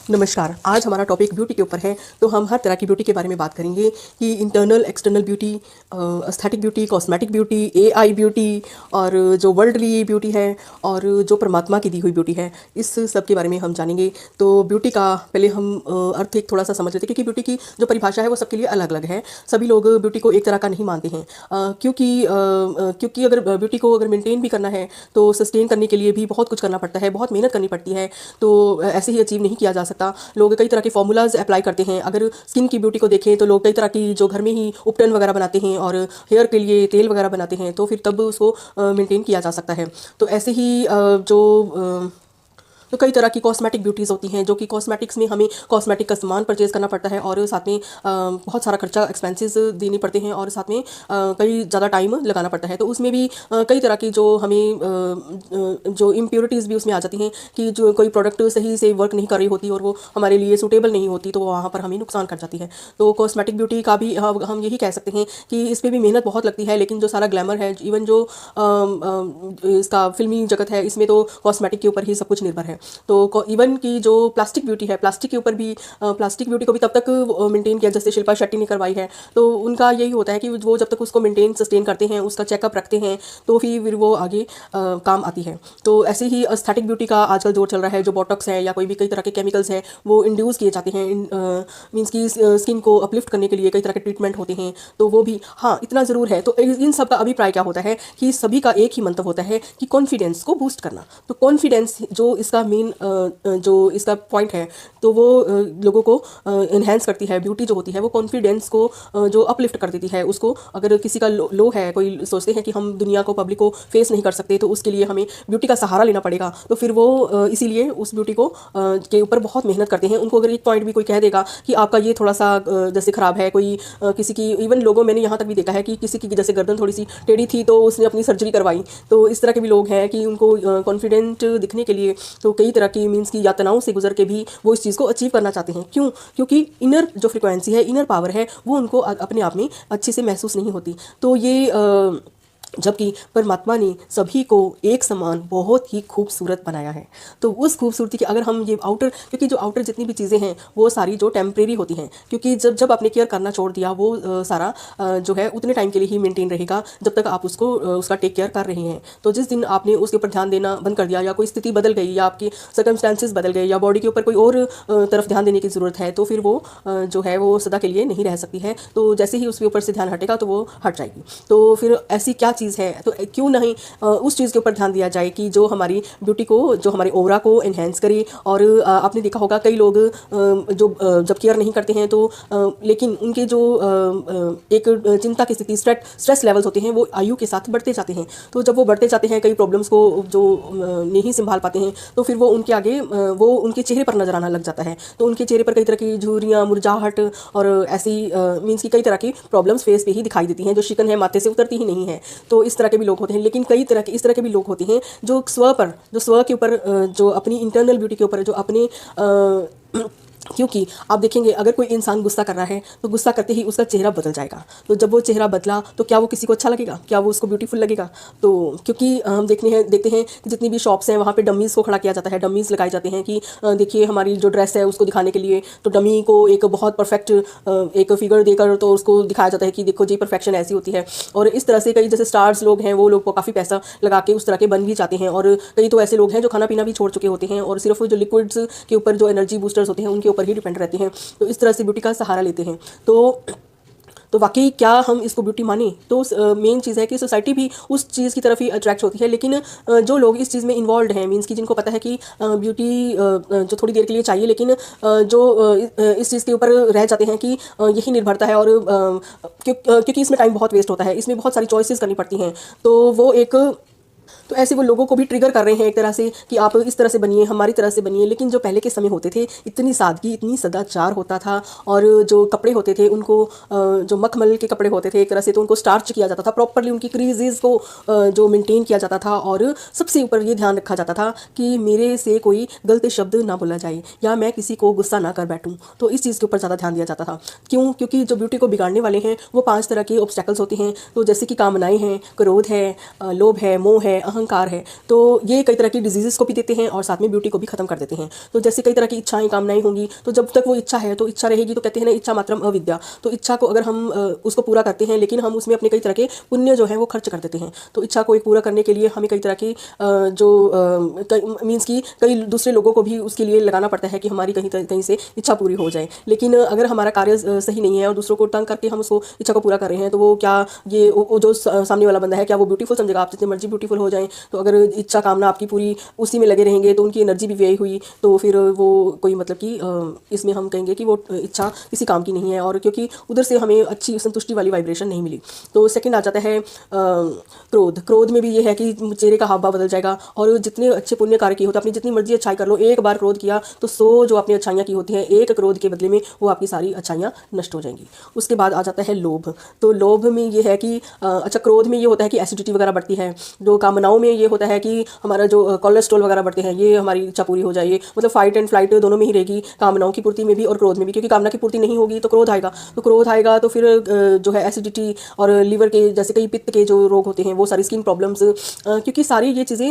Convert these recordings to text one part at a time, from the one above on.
नमस्कार। आज हमारा टॉपिक ब्यूटी के ऊपर है। तो हम हर तरह की ब्यूटी के बारे में बात करेंगे कि internal external beauty, aesthetic beauty, cosmetic beauty, AI beauty और जो वर्ल्डली ब्यूटी है और जो परमात्मा की दी हुई ब्यूटी है, इस सब के बारे में हम जानेंगे। तो ब्यूटी का पहले हम अर्थ एक थोड़ा सा समझ लेते हैं, क्योंकि ब्यूटी की जो परिभाषा है वो सबके लिए अलग अलग है। सभी लोग ब्यूटी को एक तरह का नहीं मानते हैं, क्योंकि अगर ब्यूटी को अगर मेंटेन भी करना है तो सस्टेन करने के लिए भी बहुत कुछ करना पड़ता है, बहुत मेहनत करनी पड़ती है। तो ऐसे ही अचीव नहीं किया जा सकता। लोग कई तरह के फॉर्मूलाज अप्लाई करते हैं। अगर स्किन की ब्यूटी को देखें तो लोग कई तरह की जो घर में ही उपटन वगैरह बनाते हैं और हेयर के लिए तेल वगैरह बनाते हैं, तो फिर तब उसको मेंटेन किया जा सकता है। तो ऐसे ही तो कई तरह की कॉस्मेटिक ब्यूटीज़ होती हैं, जो कि कॉस्मेटिक्स में हमें कॉस्मेटिक का सामान परचेज़ करना पड़ता है और साथ में बहुत सारा खर्चा एक्सपेंसेस देने पड़ते हैं और साथ में कई ज़्यादा टाइम लगाना पड़ता है। तो उसमें भी कई तरह की जो हमें जो इम्प्योरिटीज़ भी उसमें आ जाती हैं कि जो कोई प्रोडक्ट सही से वर्क नहीं कर रही होती और वो हमारे लिए सूटेबल नहीं होती, तो वहाँ पर हमें नुकसान कर जाती है। तो कॉस्मेटिक ब्यूटी का भी हम यही कह सकते हैं कि इस पर भी मेहनत बहुत लगती है, लेकिन जो सारा ग्लैमर है, इवन जो इसका फिल्मी जगत है, इसमें तो कॉस्मेटिक के ऊपर ही सब कुछ निर्भर है। तो इवन की जो प्लास्टिक ब्यूटी है, प्लास्टिक के ऊपर भी प्लास्टिक ब्यूटी को भी तब तक मेंटेन किया, जैसे शिल्पा शेट्टी ने करवाई है। तो उनका यही होता है कि वो जब तक उसको मेंटेन सस्टेन करते हैं, उसका चेकअप रखते हैं, तो फिर वो आगे काम आती है। तो ऐसे ही एस्थेटिक ब्यूटी का आजकल दौर चल रहा है। जो बोटॉक्स है या कोई भी कई तरह के केमिकल्स हैं, वो इंड्यूस किए जाते हैं, मीन्स की स्किन को अपलिफ्ट करने के लिए कई तरह के ट्रीटमेंट होते हैं। तो वो भी, हाँ, इतना ज़रूर है। तो इन सब का अभिप्राय क्या होता है कि सभी का एक ही मंतव्य होता है कि कॉन्फिडेंस को बूस्ट करना। तो कॉन्फिडेंस जो इसका मेन जो इसका पॉइंट है, तो वो लोगों को इन्हेंस करती है। ब्यूटी जो होती है वो कॉन्फिडेंस को जो अपलिफ्ट कर देती है उसको। अगर किसी का लो है, कोई सोचते हैं कि हम दुनिया को, पब्लिक को फेस नहीं कर सकते, तो उसके लिए हमें ब्यूटी का सहारा लेना पड़ेगा, तो फिर वो इसीलिए उस ब्यूटी को के ऊपर बहुत मेहनत करते हैं। उनको अगर एक पॉइंट भी कोई कह देगा कि आपका ये थोड़ा सा जैसे ख़राब है, कोई किसी की, इवन लोगों, मैंने यहाँ तक भी देखा है कि किसी की जैसे गर्दन थोड़ी सी टेढ़ी थी तो उसने अपनी सर्जरी करवाई। तो इस तरह के भी लोग हैं कि उनको कॉन्फिडेंट दिखने के लिए तो कई तरह की मीन्स की यातनाओं से गुजर के भी वो इस चीज़ को अचीव करना चाहते हैं। क्यों? क्योंकि इनर जो फ्रिक्वेंसी है, इनर पावर है, वो उनको अपने आप में अच्छे से महसूस नहीं होती। तो ये जबकि परमात्मा ने सभी को एक समान बहुत ही खूबसूरत बनाया है। तो उस खूबसूरती की अगर हम ये आउटर, क्योंकि जो आउटर जितनी भी चीज़ें हैं वो सारी जो टेम्परेरी होती हैं, क्योंकि जब आपने केयर करना छोड़ दिया, वो सारा जो है उतने टाइम के लिए ही मेंटेन रहेगा जब तक आप उसको उसका टेक केयर कर रहे हैं। तो जिस दिन आपने उसके ऊपर ध्यान देना बंद कर दिया, या कोई स्थिति बदल गई, या आपकी सर्कमस्टांसिस बदल गए, या बॉडी के ऊपर कोई और तरफ ध्यान देने की ज़रूरत है, तो फिर वो जो है वो सदा के लिए नहीं रह सकती है। तो जैसे ही उसके ऊपर से ध्यान हटेगा तो वो हट जाएगी। तो फिर ऐसी क्या चीज़ है, तो क्यों नहीं उस चीज़ के ऊपर ध्यान दिया जाए कि जो हमारी ब्यूटी को, जो हमारे ओरा को एनहेंस करे। और आपने देखा होगा कई लोग जो जब केयर नहीं करते हैं तो लेकिन उनके जो एक चिंता की स्थिति, स्ट्रेस लेवल्स होते हैं, वो आयु के साथ बढ़ते जाते हैं। तो जब वो बढ़ते जाते हैं, कई प्रॉब्लम्स को जो नहीं संभाल पाते हैं, तो फिर वो उनके आगे वो उनके चेहरे पर नजर आना लग जाता है। तो उनके चेहरे पर कई तरह की झुर्रियाँ, मुरझाहट और ऐसी मीन्स की कई तरह की प्रॉब्लम्स फेस पे ही दिखाई देती हैं, जो शिकन है माथे से उतरती ही नहीं है। तो इस तरह के भी लोग होते हैं। लेकिन कई तरह के इस तरह के भी लोग होते हैं जो स्व के ऊपर, जो अपनी इंटरनल ब्यूटी के ऊपर, जो अपने क्योंकि आप देखेंगे अगर कोई इंसान गुस्सा कर रहा है तो गुस्सा करते ही उसका चेहरा बदल जाएगा। तो जब वो चेहरा बदला तो क्या वो किसी को अच्छा लगेगा? क्या वो उसको ब्यूटीफुल लगेगा? तो क्योंकि हम देखते हैं कि जितनी भी शॉप्स हैं वहाँ पे डमीज़ को खड़ा किया जाता है, डमीज़ लगाए जाते हैं कि देखिए हमारी जो ड्रेस है उसको दिखाने के लिए। तो डमी को एक बहुत परफेक्ट एक फिगर देकर तो उसको दिखाया जाता है कि देखो जी परफेक्शन ऐसी होती है। और इस तरह से कई जैसे स्टार्स लोग हैं, वो लोग को काफ़ी पैसा लगा के उस तरह के बन भी जाते हैं। और कई तो ऐसे लोग हैं जो खाना पीना भी छोड़ चुके होते हैं और सिर्फ जो लिक्विड्स के ऊपर, जो एनर्जी बूस्टर्स होते हैं, उनके ऊपर ही डिपेंड रहते हैं। तो इस तरह से ब्यूटी का सहारा लेते हैं। तो वाकई क्या हम इसको ब्यूटी माने? तो मेन चीज़ है कि सोसाइटी भी उस चीज़ की तरफ ही अट्रैक्ट होती है। लेकिन जो लोग इस चीज़ में इन्वॉल्व हैं, मीन्स कि जिनको पता है कि ब्यूटी जो थोड़ी देर के लिए चाहिए, लेकिन जो इस चीज़ के ऊपर रह जाते हैं कि यही निर्भरता है, और क्योंकि इसमें टाइम बहुत वेस्ट होता है, इसमें बहुत सारी चॉइसेस करनी पड़ती हैं। तो वो एक, तो ऐसे वो लोगों को भी ट्रिगर कर रहे हैं एक तरह से कि आप इस तरह से बनिए, हमारी तरह से बनिए। लेकिन जो पहले के समय होते थे, इतनी सादगी, इतनी सदाचार होता था। और जो कपड़े होते थे उनको, जो मखमल के कपड़े होते थे एक तरह से, तो उनको स्टार्च किया जाता था प्रॉपरली, उनकी क्रीजेज़ को जो मेंटेन किया जाता था। और सबसे ऊपर ये ध्यान रखा जाता था कि मेरे से कोई गलत शब्द ना बोला जाए, या मैं किसी को गुस्सा ना कर बैठूँ। तो इस चीज़ के ऊपर ज़्यादा ध्यान दिया जाता था। क्यों? क्योंकि जो ब्यूटी को बिगाड़ने वाले हैं वो 5 तरह के ऑब्स्टैकल्स होते हैं। तो जैसे कि कामनाएँ हैं, क्रोध है, लोभ है, मोह है, अहंकार है, तो ये कई तरह की डिजीज़ को भी देते हैं और साथ में ब्यूटी को भी खत्म कर देते हैं। तो जैसे कई तरह की इच्छाएं कामनाएं होंगी, तो जब तक वो इच्छा है तो इच्छा रहेगी, तो कहते हैं ना इच्छा मात्रम अविद्या। तो इच्छा को अगर हम उसको पूरा करते हैं, लेकिन हम उसमें अपने कई तरह के पुण्य जो है वो खर्च कर देते हैं। तो इच्छा को एक पूरा करने के लिए हमें कई तरह की जो मीन्स की कई दूसरे लोगों को भी उसके लिए लगाना पड़ता है कि हमारी कहीं से इच्छा पूरी हो जाए। लेकिन अगर हमारा कार्य सही नहीं है और दूसरों को तंग करके हम उसको इच्छा को पूरा कर रहे हैं, तो वो क्या ये वो जो सामने वाला बंदा है क्या वो ब्यूटीफुल समझेगा? आप जितने मर्जी ब्यूटीफुल हो जाएं, तो अगर इच्छा कामना आपकी पूरी उसी में लगे रहेंगे तो उनकी एनर्जी भी व्यय हुई, तो फिर वो कोई मतलब कि इसमें हम कहेंगे कि वो इच्छा किसी काम की नहीं है, और क्योंकि उधर से हमें अच्छी संतुष्टि वाली वाइब्रेशन नहीं मिली। तो सेकंड आ जाता है क्रोध। क्रोध में भी ये है कि चेहरे का हाव भाव बदल जाएगा, और जितने अच्छे पुण्य कार्य किए होते हैं, अपनी जितनी मर्जी अच्छाई कर लो, एक बार क्रोध किया तो 100 जो आपने अच्छाइयाँ की होती हैं, एक क्रोध के बदले में वो आपकी सारी अच्छाइयाँ नष्ट हो जाएंगी। उसके बाद आ जाता है लोभ। तो लोभ में ये है कि अच्छा, क्रोध में ये होता है कि एसिडिटी वगैरह बढ़ती है। जो कामनाओं में ये होता है कि हमारा जो कोलेस्ट्रॉल वगैरह बढ़ते हैं, ये हमारी इच्छा पूरी हो जाए, मतलब फाइट एंड फ्लाइट दोनों में ही रहेगी, कामनाओं की पूर्ति में भी और क्रोध में भी, क्योंकि कामना की पूर्ति नहीं होगी तो क्रोध आएगा, तो क्रोध आएगा तो फिर जो है एसिडिटी और लीवर के जैसे कई पित्त के जो रोग होते हैं, वो सारी स्किन प्रॉब्लम्स, क्योंकि सारी ये चीज़ें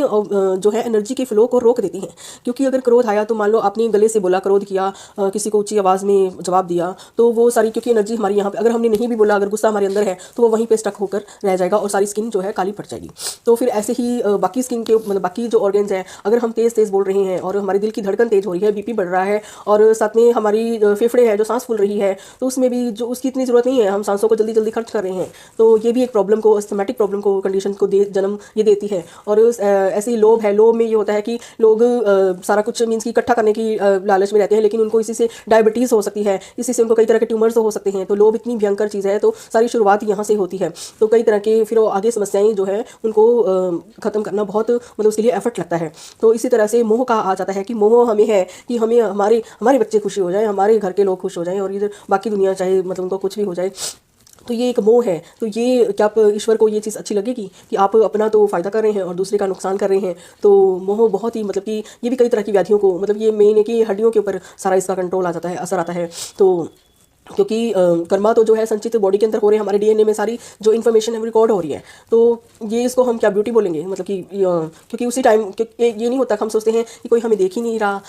जो है एनर्जी के फ्लो को रोक देती हैं। क्योंकि अगर क्रोध आया तो मान लो आपने गले से बोला, क्रोध किया, किसी को ऊंची आवाज़ में जवाब दिया, तो वो सारी क्योंकि एनर्जी हमारी यहाँ पे, अगर हमने नहीं भी बोला, अगर गुस्सा हमारे अंदर है तो वो वहीं पे स्टक होकर रह जाएगा और सारी स्किन जो है काली पड़ जाएगी। तो फिर ऐसे ही बाकी स्किन के मतलब बाकी जो ऑर्गन्स हैं, अगर हम तेज़ तेज़ बोल रहे हैं और हमारे दिल की धड़कन तेज़ हो रही है, बीपी बढ़ रहा है, और साथ में हमारी फेफड़े है जो सांस फूल रही है, तो उसमें भी जो उसकी इतनी ज़रूरत नहीं है, हम सांसों को जल्दी जल्दी खर्च कर रहे हैं, तो ये भी एक प्रॉब्लम को, अस्थमैटिक प्रॉब्लम को, कंडीशन को जन्म ये देती है। और ऐसे ही लोभ है। लोभ में ये होता है कि लोग सारा कुछ मीन्स की इकट्ठा करने की लालच में रहते हैं, लेकिन उनको इसी से डायबिटीज़ हो सकती है, इसी से उनको कई तरह के ट्यूमर्स हो सकते हैं। तो लोभ इतनी भयंकर चीज़ है, तो सारी शुरुआत यहाँ से होती है। तो कई तरह के फिर आगे समस्याएं जो है उनको ख़त्म करना बहुत मतलब उसके लिए एफर्ट लगता है। तो इसी तरह से मोह का आ जाता है कि मोह हमें है कि हमें हमारे हमारे बच्चे खुशी हो जाए, हमारे घर के लोग खुश हो जाएं, और इधर बाकी दुनिया चाहे मतलब उनको कुछ भी हो जाए, तो ये एक मोह है। तो ये क्या आप ईश्वर को ये चीज़ अच्छी लगेगी कि आप अपना तो फ़ायदा कर रहे हैं और दूसरे का नुकसान कर रहे हैं? तो मोह बहुत ही मतलब कि ये भी कई तरह की व्याधियों को, मतलब ये मेन है कि हड्डियों के ऊपर सारा इसका कंट्रोल आ जाता है, असर आता है। तो क्योंकि कर्मा तो जो है संचित बॉडी के अंदर हो रहे हैं, हमारे डीएनए में सारी जो इन्फॉर्मेशन है वो रिकॉर्ड हो रही है। तो ये इसको हम क्या ब्यूटी बोलेंगे, मतलब कि क्योंकि उसी टाइम ये नहीं होता, हम सोचते हैं कि कोई हमें देख ही नहीं रहा,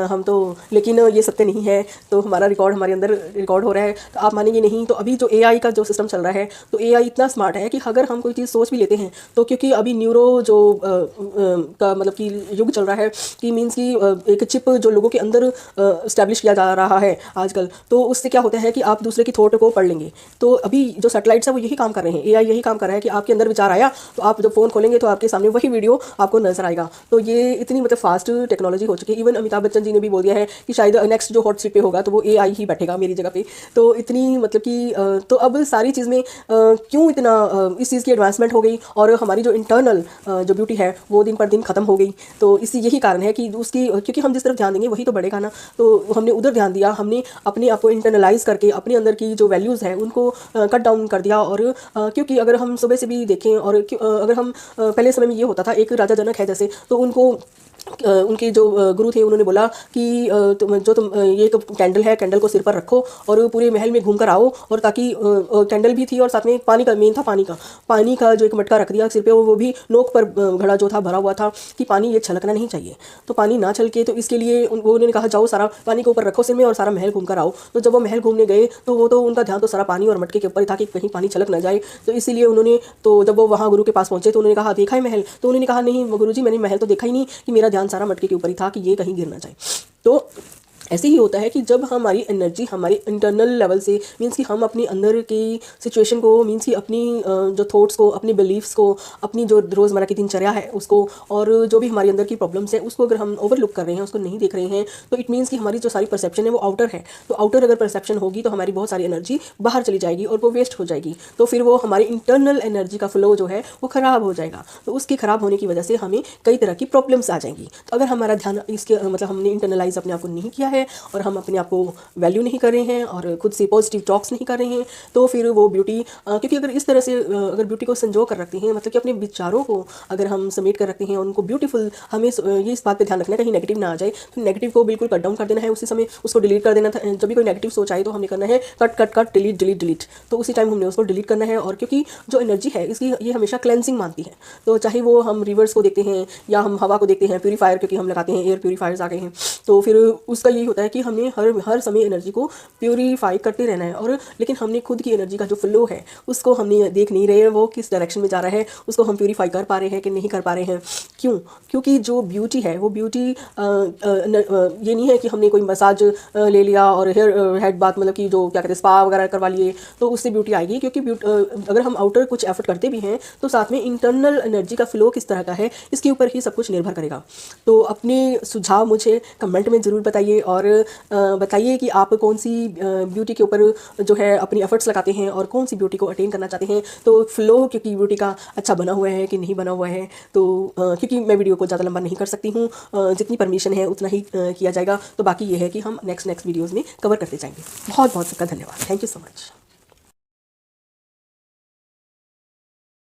हम तो, लेकिन ये सत्य नहीं है। तो हमारा रिकॉर्ड हमारे अंदर रिकॉर्ड हो रहा है, तो आप मानेंगे नहीं। तो अभी जो एआई का जो सिस्टम चल रहा है, तो एआई इतना स्मार्ट है कि अगर हम कोई चीज़ सोच भी लेते हैं, तो क्योंकि अभी न्यूरो जो का मतलब कि युग चल रहा है कि मीन्स की एक चिप जो लोगों के अंदर इस्टेब्लिश किया जा रहा है आजकल, तो उससे क्या होता है कि आप दूसरे की थॉट को पढ़ लेंगे। तो अभी जो सैटेलाइट्स है वो यही काम कर रहे हैं, एआई यही काम कर रहा है कि आपके अंदर विचार आया तो आप जब फ़ोन खोलेंगे तो आपके सामने वही वीडियो आपको नजर आएगा। तो ये इतनी मतलब फास्ट टेक्नोलॉजी हो चुकी है। इवन अमिताभ बच्चन जी ने भी बोल दिया है कि शायद नेक्स्ट जो हॉट सीट पे होगा तो वो एआई ही बैठेगा मेरी जगह पे। तो इतनी मतलब कि तो अब सारी चीज़ में क्यों इतना इस चीज़ की एडवांसमेंट हो गई, और हमारी जो इंटरनल जो ब्यूटी है वो दिन पर दिन खत्म हो गई। तो इसी यही कारण है कि उसकी, क्योंकि हम जिस तरफ ध्यान देंगे वही तो बढ़ेगा ना। तो हमने उधर ध्यान दिया, हमने अपने आप को इंटरनलाइज करके अपने अंदर की जो वैल्यूज़ है उनको कट डाउन कर दिया। और क्योंकि अगर हम सुबह से भी देखें, और अगर हम पहले समय में ये होता था, एक राजा जनक है जैसे, तो उनको उनके जो गुरु थे उन्होंने बोला कि तुम ये एक कैंडल है, कैंडल को सिर पर रखो और पूरे महल में घूम कर आओ, और ताकि कैंडल भी थी और साथ में पानी का, मेन था पानी का जो एक मटका रख दिया सिर पे, वो भी नोक पर घड़ा जो था भरा हुआ था कि पानी ये छलकना नहीं चाहिए, तो पानी ना छलके। तो इसके लिए उन्होंने कहा जाओ सारा पानी के ऊपर रखो सिर में और सारा महल घूम कर आओ। तो जब वो महल घूमने गए तो वो तो उनका ध्यान तो सारा पानी और मटके के ऊपर ही था कि कहीं पानी छलक ना जाए। तो इसीलिए उन्होंने, तो जब वो वहाँ गुरु के पास पहुँचे तो उन्होंने कहा देखा है महल? तो उन्होंने कहा नहीं गुरुजी, मैंने महल तो देखा ही नहीं, कि मेरा ध्यान सारा मटके के ऊपर ही था कि ये कहीं गिर ना जाए। तो ऐसे ही होता है कि जब हमारी एनर्जी हमारी इंटरनल लेवल से, मीन्स कि हम अपने अंदर की सिचुएशन को, मीन्स कि अपनी जो थॉट्स को, अपनी बिलीव्स को, अपनी जो रोज़मर्रा की दिनचर्या है उसको, और जो भी हमारे अंदर की प्रॉब्लम्स है उसको अगर हम ओवरलुक कर रहे हैं, उसको नहीं देख रहे हैं, तो इट मीन्स कि हमारी जो सारी परसेप्शन है वो आउटर है। तो आउटर अगर परसेप्शन होगी तो हमारी बहुत सारी एनर्जी बाहर चली जाएगी और वो वेस्ट हो जाएगी। तो फिर वो हमारी इंटरनल एनर्जी का फ्लो जो है वो ख़राब हो जाएगा। तो उसके ख़राब होने की वजह से हमें कई तरह की प्रॉब्लम्स आ जाएंगी। तो अगर हमारा ध्यान इसके मतलब हमने इंटरनलाइज अपने आप को नहीं किया है, है और हम अपने आप को वैल्यू नहीं कर रहे हैं और खुद से पॉजिटिव टॉक्स नहीं कर रहे हैं, तो फिर वो ब्यूटी क्योंकि अगर इस तरह से अगर ब्यूटी को संजो कर रखते हैं, मतलब कि अपने विचारों को अगर हम समेट कर रखते हैं उनको ब्यूटीफुल, हमें ये इस बात पे ध्यान रखना है कहीं नेगेटिव ना आ जाए, तो नेगेटिव को बिल्कुल कट डाउन कर देना है, उसी समय उसको डिलीट कर देना था। जब भी कोई नेगेटिव सोच आए तो हमने करना है cut cut cut, delete delete delete, तो उसी टाइम हमने उसको डिलीट करना है। और क्योंकि जो एनर्जी है इसकी ये हमेशा क्लेंजिंग मानती है, तो चाहे वो हम रिवर्स को देखते हैं या हम हवा को देखते हैं, प्यूरीफायर क्योंकि हम लगाते हैं, एयर प्यूरीफायर्स आ गए हैं, तो फिर उसका यही होता है कि हमें हर समय एनर्जी को प्यूरीफाई करते रहना है। और लेकिन हमने खुद की एनर्जी का जो फ्लो है उसको हमने देख नहीं रहे हैं, वो किस डायरेक्शन में जा रहा है, उसको हम प्यूरीफाई कर पा रहे हैं कि नहीं कर पा रहे हैं। क्यों? क्योंकि जो ब्यूटी है वो ब्यूटी ये नहीं है कि हमने कोई मसाज ले लिया और हेड बाथ, मतलब कि जो क्या कहते हैं स्पा वगैरह करवा लिए तो उससे ब्यूटी आएगी। क्योंकि अगर हम आउटर कुछ एफर्ट करते भी हैं तो साथ में इंटरनल एनर्जी का फ्लो किस तरह का है इसके ऊपर ही सब कुछ निर्भर करेगा। तो अपने सुझाव मुझे कमेंट में ज़रूर बताइए और बताइए कि आप कौन सी ब्यूटी के ऊपर जो है अपनी एफर्ट्स लगाते हैं और कौन सी ब्यूटी को अटेन करना चाहते हैं। तो फ्लो क्योंकि ब्यूटी का अच्छा बना हुआ है कि नहीं बना हुआ है, तो क्योंकि मैं वीडियो को ज़्यादा लंबा नहीं कर सकती हूँ, जितनी परमिशन है उतना ही किया जाएगा। तो बाकी ये है कि हम नेक्स्ट वीडियोज़ में कवर करते जाएंगे। बहुत बहुत सबका धन्यवाद। Thank you so much.